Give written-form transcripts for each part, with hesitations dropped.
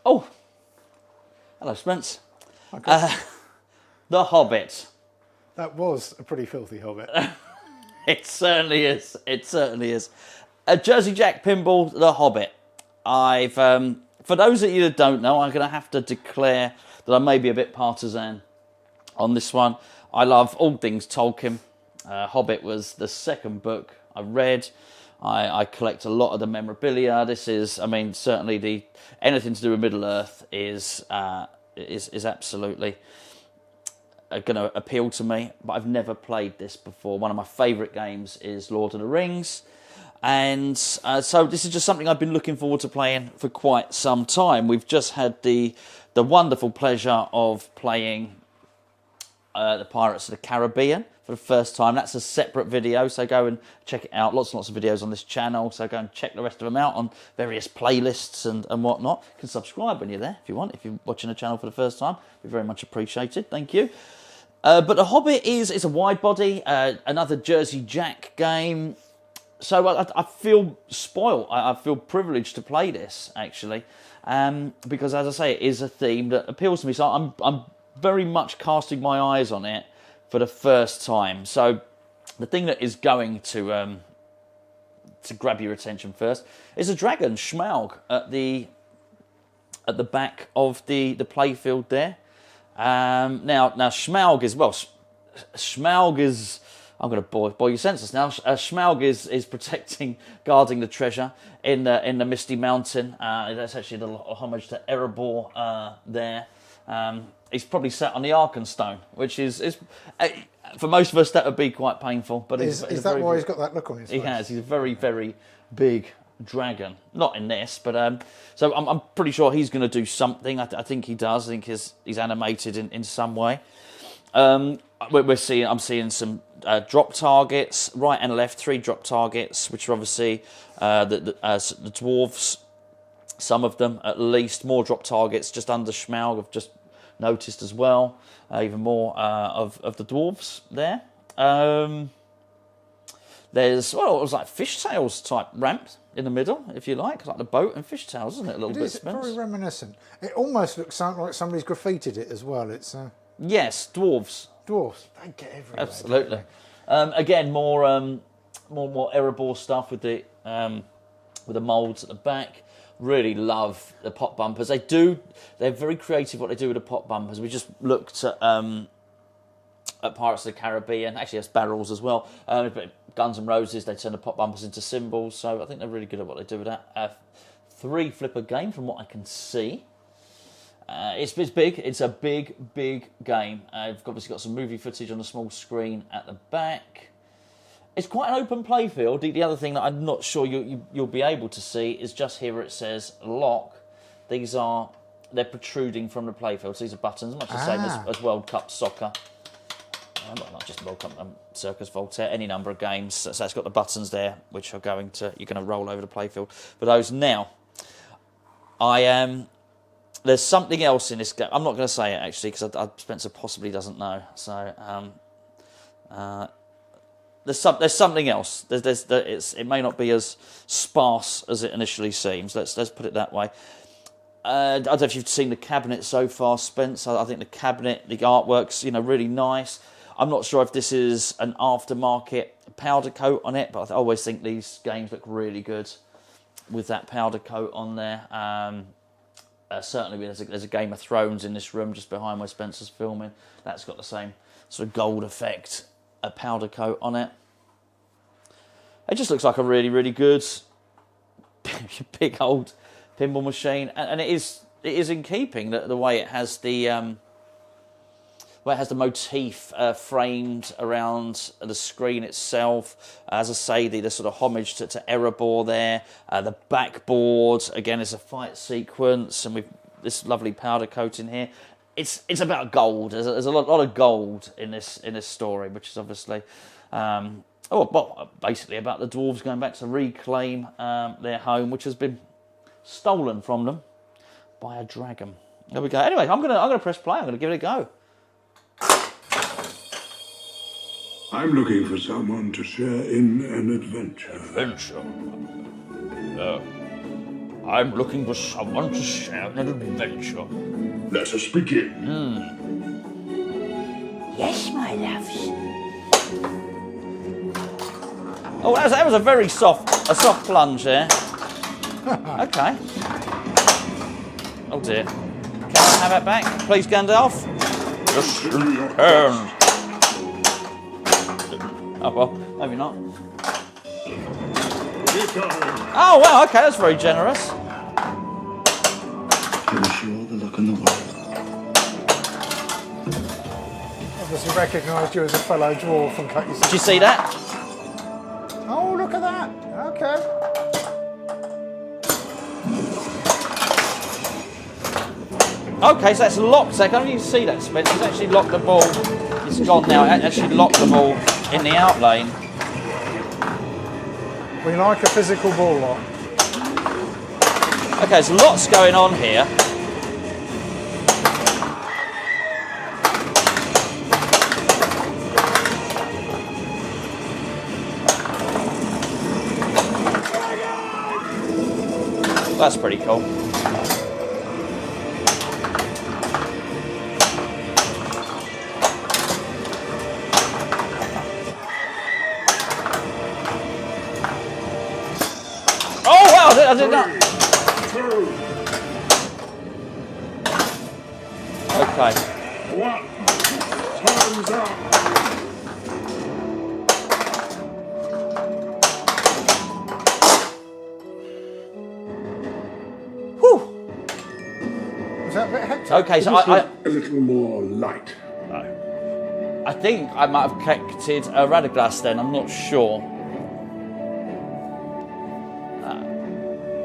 Oh, hello, Spence. Okay. The Hobbit. That was a pretty filthy Hobbit. It certainly is. It certainly is. Jersey Jack Pinball, The Hobbit. I've, for those of you that don't know, I'm going to have to declare that I may be a bit partisan on this one. I love all things Tolkien. Hobbit was the second book I read. I collect a lot of the memorabilia. This is, I mean, certainly anything to do with Middle Earth is absolutely going to appeal to me. But I've never played this before. One of my favourite games is Lord of the Rings. And so this is just something I've been looking forward to playing for quite some time. We've just had the wonderful pleasure of playing the Pirates of the Caribbean for the first time. That's a separate video, so go and check it out. Lots and lots of videos on this channel, so go and check the rest of them out on various playlists and whatnot. You can subscribe when you're there if you want. If you're watching the channel for the first time, it'd be very much appreciated. Thank you. But The Hobbit is a wide body, another Jersey Jack game. So I feel spoiled. I feel privileged to play this, actually, because, as I say, it is a theme that appeals to me. So I'm very much casting my eyes on it for the first time. So the thing that is going to grab your attention first is a dragon, Schmaug, at the back of the playfield there. Now Schmaug is, well, Schmaug is, I'm going to bore your senses now. Schmaug is protecting, guarding the treasure in the Misty Mountain. That's actually the homage to Erebor there. He's probably sat on the Arkenstone, which is for most of us that would be quite painful. But is that why he's got that look on his face? He has. He's a very, very big dragon. Not in this, but so I'm pretty sure he's going to do something. I think he does. I think he's animated in some way. I'm seeing some drop targets, right and left, 3 drop targets, which are obviously the dwarves. Some of them, at least, more drop targets just under Schmaug. I've just noticed as well. Even more of the dwarves there. There's, well, it was like fishtails type ramp in the middle, if you like the boat and fishtails, isn't it? A little bit. It's very reminiscent. It almost looks like somebody's graffitied it as well. It's yes, dwarves. Dwarves, they get everywhere. Absolutely. Again, more Erebor stuff with the moulds at the back. Really love the pop bumpers. They're very creative what they do with the pop bumpers. We just looked at Pirates of the Caribbean. Actually, that's barrels as well. But Guns N' Roses, they turn the pop bumpers into cymbals. So I think they're really good at what they do with that. 3 flipper game from what I can see. It's big. It's a big game. I've obviously got some movie footage on the small screen at the back. It's quite an open playfield. The other thing that I'm not sure you'll be able to see is just here where it says lock. They're protruding from the playfield. So these are buttons, much the same as World Cup soccer. Not just World Cup, Circus Voltaire, any number of games. So it's got the buttons there, which are you're going to roll over the playfield. But those now, there's something else in this game. I'm not going to say it actually because Spencer possibly doesn't know. So there's something else. It may not be as sparse as it initially seems. Let's put it that way. I don't know if you've seen the cabinet so far, Spence. I think the cabinet, the artwork's really nice. I'm not sure if this is an aftermarket powder coat on it, but I always think these games look really good with that powder coat on there. Certainly, there's a Game of Thrones in this room just behind where Spencer's filming. That's got the same sort of gold effect, a powder coat on it. It just looks like a really, really good big old pinball machine, and it is in keeping the way it has the motif framed around the screen itself. As I say, the sort of homage to Erebor there. The backboard again is a fight sequence, and with this lovely powder coat in here. It's about gold. There's a lot of gold in this story, which is obviously basically about the dwarves going back to reclaim their home, which has been stolen from them by a dragon. There we go. Anyway, I'm gonna press play. I'm gonna give it a go. I'm looking for someone to share in an adventure. Adventure. I'm looking for someone to share an adventure. Let us begin. Yes, my loves. Oh, that was a very soft plunge there. Okay. Oh dear. Can I have it back, please, Gandalf? Yes, you can. Oh well, maybe not. Oh wow, okay, that's very generous. I wish you all the luck in the world. Obviously recognised you as a fellow dwarf and cut you some. Did you see that? Oh, look at that. Okay. Okay, so that's locked. So I can't even see that, Spence. He's actually locked the ball. It's gone now. It actually locked the ball in the out lane. We like a physical ball lock. Okay, there's lots going on here. That's pretty cool. Oh wow, I did not. Okay. One. Time's up. Whew. Was that a bit hectic? Okay, so A little more light. I think I might have collected a Radaglass then, I'm not sure.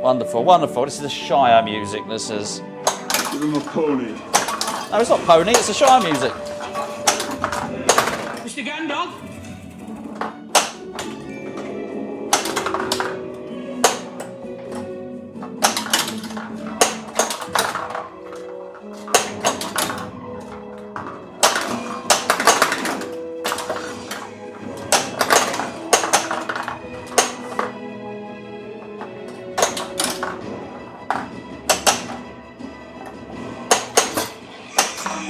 Wonderful, wonderful. This is the Shire music, this is. Give him a pony. No, it's not Pony, it's the Shire music. Mr. Gandalf?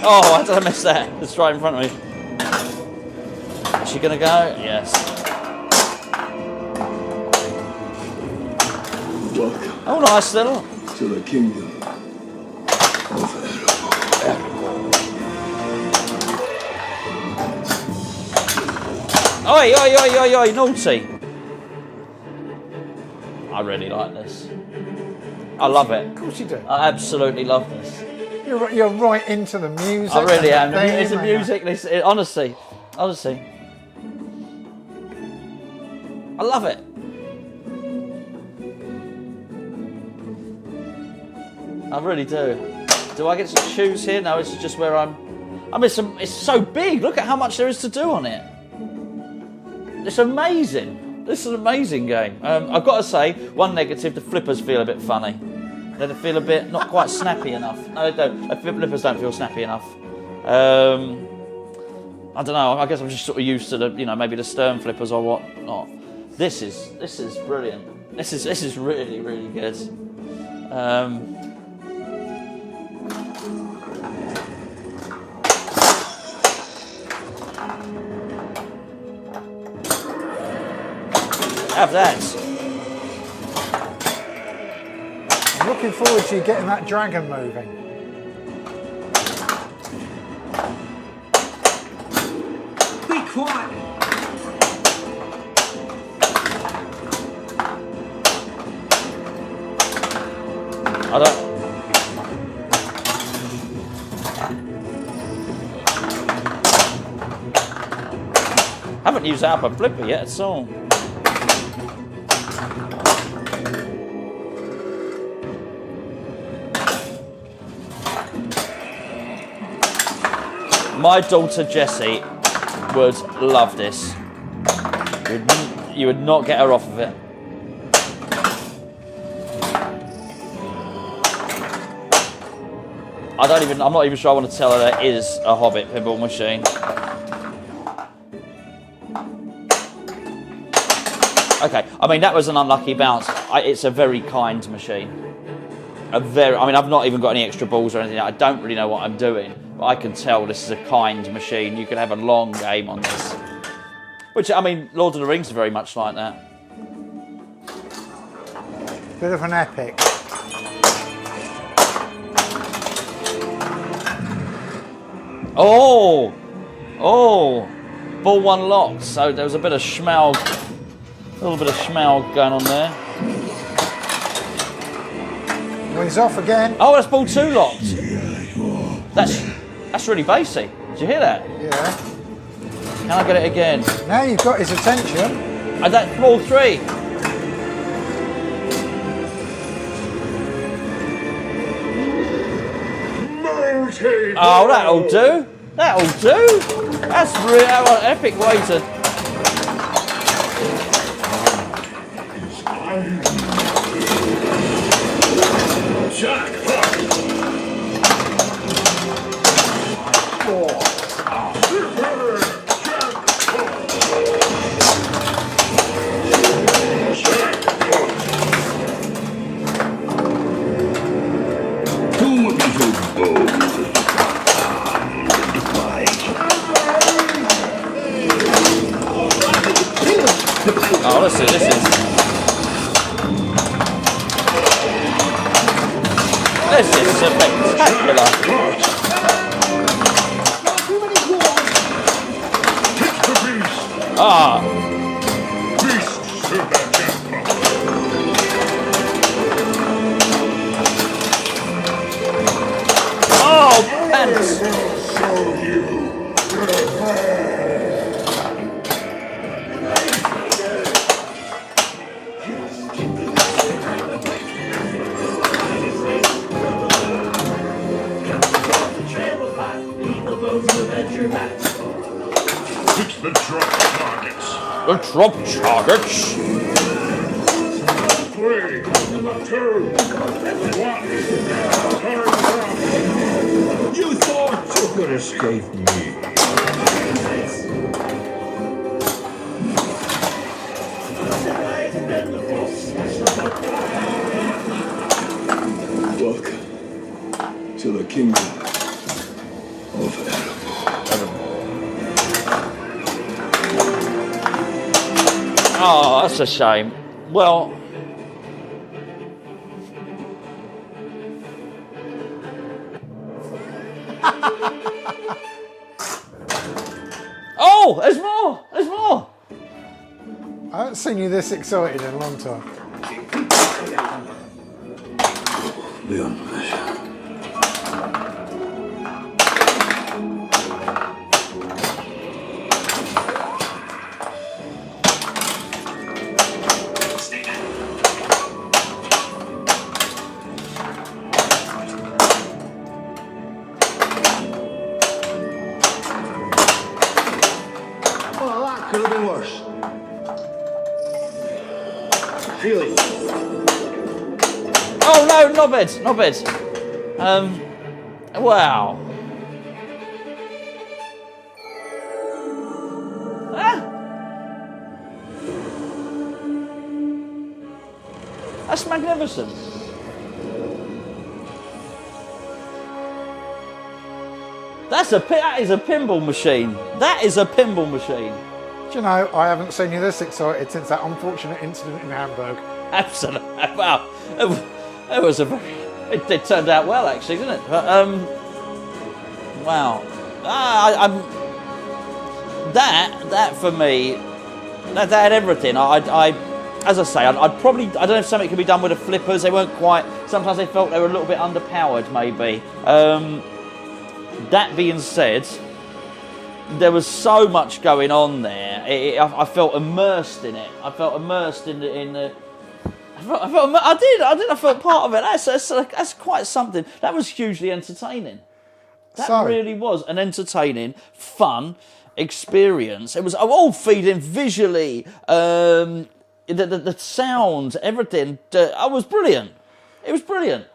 Oh, how did I miss that? It's right in front of me. Is she gonna go? Yes. Welcome Oh, nice little. to the kingdom of Oi, oi, oi, oi, oi, naughty. I really like this. I love it. Of course you do. I absolutely love this. You're right into the music. I really am. and the It's the theme and music. Honestly. I love it. I really do. Do I get to choose here? No, it's just where I'm. I mean, it's so big. Look at how much there is to do on it. It's amazing. This is an amazing game. I've got to say, one negative: the flippers feel a bit funny. They feel a bit not quite snappy enough. No, they don't. The flippers don't feel snappy enough. I don't know. I guess I'm just sort of used to the, maybe the stern flippers or whatnot. This is brilliant. This is really, really good. Have that. I'm looking forward to you getting that dragon moving. Be quiet. I don't. Haven't used that upper flipper yet at all. My daughter Jessie would love this. You would not get her off of it. I'm not even sure I want to tell her there is a Hobbit pinball machine. Okay, I mean that was an unlucky bounce. It's a very kind machine. I mean, I've not even got any extra balls or anything. I don't really know what I'm doing, but I can tell this is a kind machine. You could have a long game on this. Which, I mean, Lord of the Rings is very much like that. Bit of an epic. Oh! Oh! Ball one locked, so there was a bit of schmaug, a little bit of schmaug going on there. Well, he's off again. Oh, that's ball two locked. That's really bassy. Did you hear that? Yeah. Can I get it again? Now you've got his attention. And that's ball three. Oh, that'll do. That'll do. That's really an epic way to. Oh, this is spectacular. Ah. Oh, pants. The drop targets. The drop targets. 3, 2, 1. Turn around. You thought you could escape me. Welcome to the kingdom of Oh, that's a shame. Well, oh, there's more. There's more. I haven't seen you this excited in a long time. Leon. Well, that could have been worse. Really? Oh no, not bad, not bad. Wow. Ah. That's magnificent. That is a pinball machine. That is a pinball machine. Do you know, I haven't seen you this excited since that unfortunate incident in Hamburg. Absolutely. Wow. It was a very. It turned out well, actually, didn't it? But, wow. That for me, that had everything. As I say, I'd probably. I don't know if something could be done with the flippers. They weren't quite. Sometimes they felt they were a little bit underpowered, maybe. That being said, there was so much going on there. I felt immersed in it. I felt immersed in the. I felt part of it. That's quite something. That was hugely entertaining. That really was an entertaining, fun experience. It was all feeding visually, the sounds, everything. It was brilliant. It was brilliant.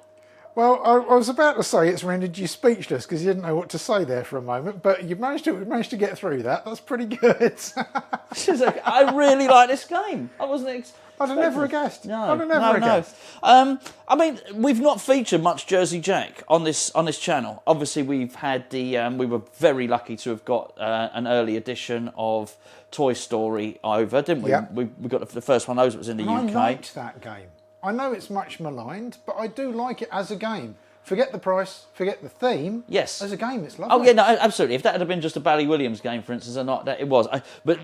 Well, I was about to say it's rendered you speechless because you didn't know what to say there for a moment, but you managed to get through that. That's pretty good. I really like this game. I wasn't. I'd have never guessed. No, I'd have never guessed. I mean, we've not featured much Jersey Jack on this channel. Obviously, we've had we were very lucky to have got an early edition of Toy Story over, didn't we? Yep. We got the first one of those. It was in the And UK. I liked that game. I know it's much maligned, but I do like it as a game. Forget the price, forget the theme. Yes. As a game, it's lovely. Oh yeah, no, absolutely. If that had been just a Bally Williams game, for instance, or not, that it was. But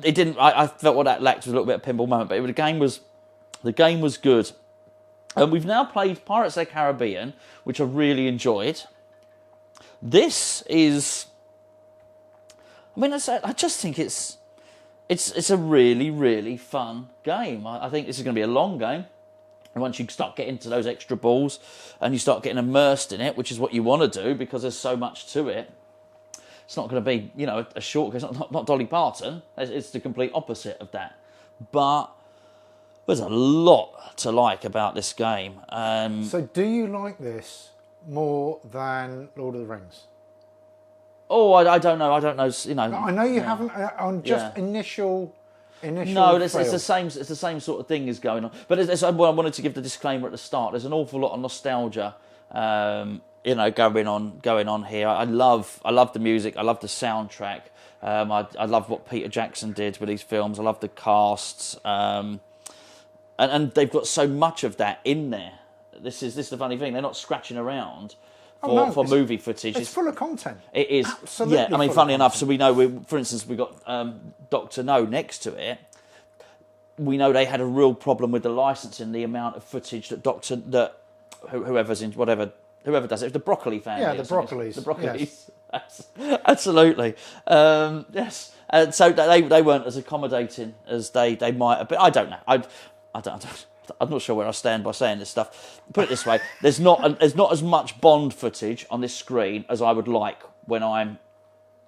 it didn't. I felt what that lacked was a little bit of pinball moment. But the game was good. And we've now played Pirates of the Caribbean, which I really enjoyed. This is. I mean, I just think it's a really, really fun game. I think this is going to be a long game. And once you start getting to those extra balls and you start getting immersed in it, which is what you want to do because there's so much to it, it's not going to be, a short. It's not Dolly Parton. It's the complete opposite of that. But there's a lot to like about this game. So do you like this more than Lord of the Rings? Oh, I don't know. I know you haven't on just initial. No, it's the same. It's the same sort of thing is going on. But I wanted to give the disclaimer at the start. There's an awful lot of nostalgia, going on here. I love the music. I love the soundtrack. I love what Peter Jackson did with these films. I love the casts, and they've got so much of that in there. This is the funny thing. They're not scratching around for movie footage. It's full of content. It is. Absolutely. Yeah, I mean, funnily enough, so we know, for instance, we got Dr. No next to it. We know they had a real problem with the licensing, the amount of footage that whoever's in whoever does it, the Broccoli family. Yeah, the Broccolis. The Broccolis. Yes. Absolutely. Yes. And so they weren't as accommodating as they might have been. I don't know. I'm not sure where I stand by saying this stuff. Put it this way: there's not as much Bond footage on this screen as I would like when I'm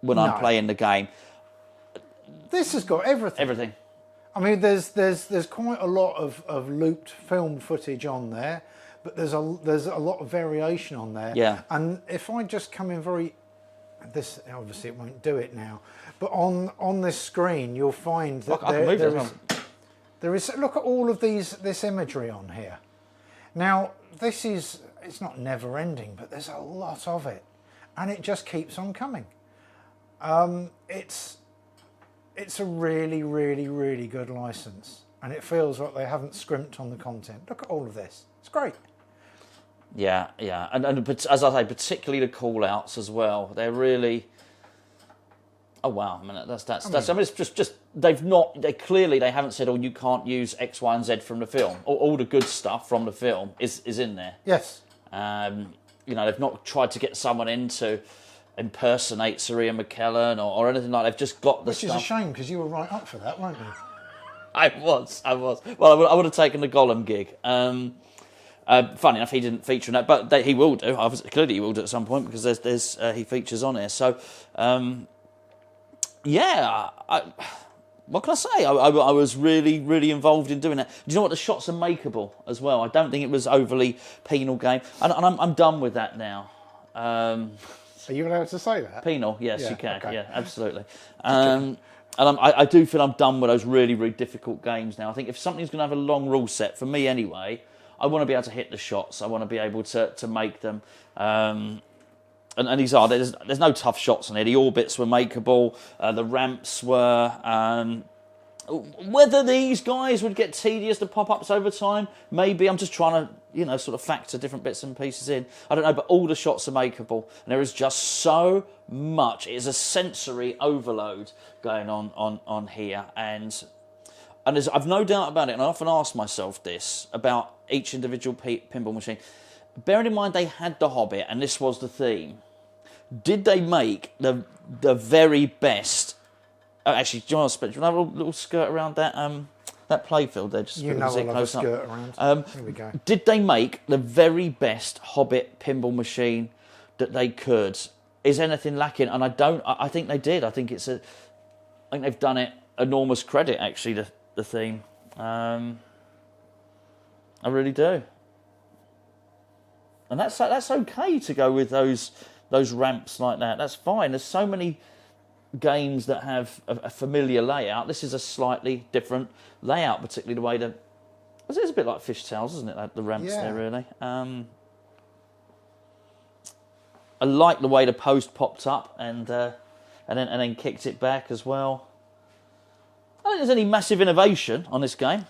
playing the game. This has got everything. Everything. I mean, there's quite a lot of looped film footage on there, but there's a lot of variation on there. Yeah. And if I just come in this obviously it won't do it now, but on this screen you'll find that there is. Look at all of this imagery on here. Now it's not never ending, but there's a lot of it, and it just keeps on coming. It's a really, really, really good license, and it feels like they haven't scrimped on the content. Look at all of this; it's great. Yeah, and as I say, particularly the call outs as well. They're really. Oh wow! I mean, that's. I mean, it's just they haven't said, oh, you can't use X, Y, and Z from the film. All the good stuff from the film is in there. Yes. They've not tried to get someone in to impersonate Saria McKellen or anything like that. They've just got the stuff. Which is a shame because you were right up for that, weren't you? I was. Well, I would have taken the Gollum gig. Funny enough, he didn't feature in that, but he will do. Clearly, he will do at some point because there's he features on here. So. Yeah, what can I say? I was really, really involved in doing that. Do you know what? The shots are makeable as well. I don't think it was overly penal game, and I'm done with that now. Are you allowed to say that? Penal, yes, Yeah, you can. okay. Yeah, absolutely. And I do feel I'm done with those really, really difficult games now. I think if something's going to have a long rule set, for me anyway, I want to be able to hit the shots. I want to be able to make them. And these are, there's no tough shots on here. The orbits were makeable. The ramps were. Whether these guys would get tedious, the pop-ups over time, maybe. I'm just trying to, sort of factor different bits and pieces in. I don't know, but all the shots are makeable. And there is just so much. It is a sensory overload going on here. And I've no doubt about it, and I often ask myself this about each individual pinball machine. Bearing in mind they had the Hobbit, and this was the theme. Did they make the very best? Actually, do you want to have a little skirt around that playfield there? Just I love a skirt around. Here we go. Did they make the very best Hobbit pinball machine that they could? Is anything lacking? And I think they did. I think they've done it enormous credit. Actually, the theme. I really do. And that's okay to go with those ramps like that. That's fine. There's so many games that have a familiar layout. This is a slightly different layout, particularly the way It's a bit like fishtails, isn't it? The ramps there, really. I like the way the post popped up and then kicked it back as well. I don't think there's any massive innovation on this game.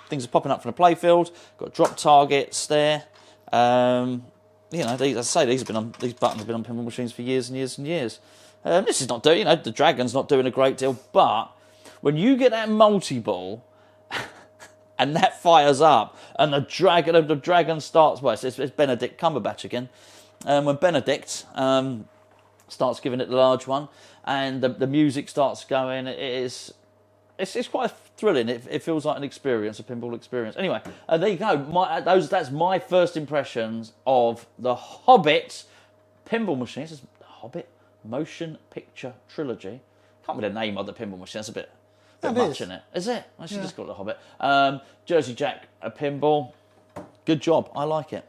Things are popping up from the playfield. Got drop targets there. You know, as I say, these buttons have been on pinball machines for years and years and years. This is not doing, the dragon's not doing a great deal, but when you get that multi-ball and that fires up and the dragon starts, well, it's Benedict Cumberbatch again. When Benedict starts giving it the large one and the music starts going, it's quite thrilling. It feels like an experience, a pinball experience. Anyway, there you go. That's my first impressions of the Hobbit pinball machine. This is the Hobbit Motion Picture Trilogy. Can't remember the name of the pinball machine. That's a bit much in it. Is it? I should just call it the Hobbit. Jersey Jack Pinball. Good job. I like it.